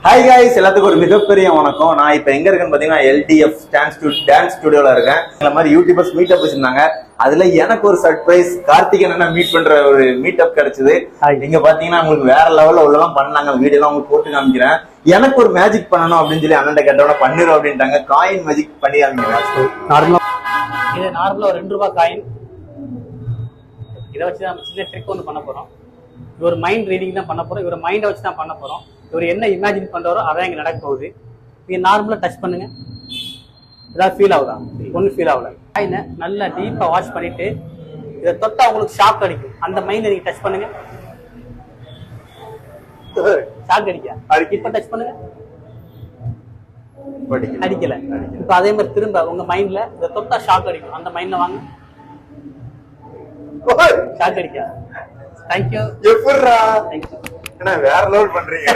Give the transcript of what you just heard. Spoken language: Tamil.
ஹாய் காய்ஸ், எல்லாத்துக்கும் ஒரு மிகப்பெரிய வணக்கம். நான் இப்ப எங்க இருக்கேன்னு பாத்தீங்கன்னா LDF டான்ஸ் ஸ்டுடியோல இருக்கேன். இந்த மாதிரி யூடியூபர்ஸ் மீட்டப் வச்சிருந்தாங்க. அதுல எனக்கு ஒரு சர்ப்ரைஸ், கார்த்திகேயன் அண்ணா மீட் பண்ற ஒரு மீட்டப் கிடைச்சது. நீங்க பாத்தீங்கன்னா உங்களுக்கு வேற லெவல்ல உள்ளலாம் பண்ணாங்க. வீடியோ எல்லாம் உங்களுக்கு போட்டு காமிக்கிறேன். எனக்கு ஒரு மேஜிக் பண்ணணும் அப்படின்னு சொல்லி அண்ணன் கேட்டோட பண்ணிரும் அப்படின்ட்டாங்க. காயின் மேஜிக் பண்ணி காமிக்கிறேன். நார்மலா ஒரு 2 ரூபாய் காயின். இதை வச்சு நம்ம சின்ன ட்ரிக் ஒன்று பண்ண போறோம். இவர் மைண்ட் ரீடிங் தான் பண்ண போறோம். இவர் மைண்டை வச்சு தான் பண்ண போறோம். இவர் என்ன இமேஜின் பண்றாரோ அதான் இங்க நடக்க போகுது. நீங்க நார்மலா டச் பண்ணுங்க. ஏதாவது ஃபீல் ஆகுதா? ஒன்றும் ஃபீல் ஆகல. காயினை நல்லா டீப்பா வாஷ் பண்ணிட்டு இதை தொட்டா உங்களுக்கு ஷாக் அடிக்கும். அந்த மைண்டை நீங்க டச் பண்ணுங்க. ஷாக் அடிக்க இப்ப டச் பண்ணுங்க. அடிக்கல. இப்ப அதே மாதிரி திரும்ப உங்க மைண்ட்ல இதை தொட்டா ஷாக் அடிக்கும். அந்த மைண்ட்ல வாங்க. ஷாக் அடிக்க. தேங்க்யூ. எப்படிடா? தேங்க்யூ. வேற லெவல் பண்றீங்க.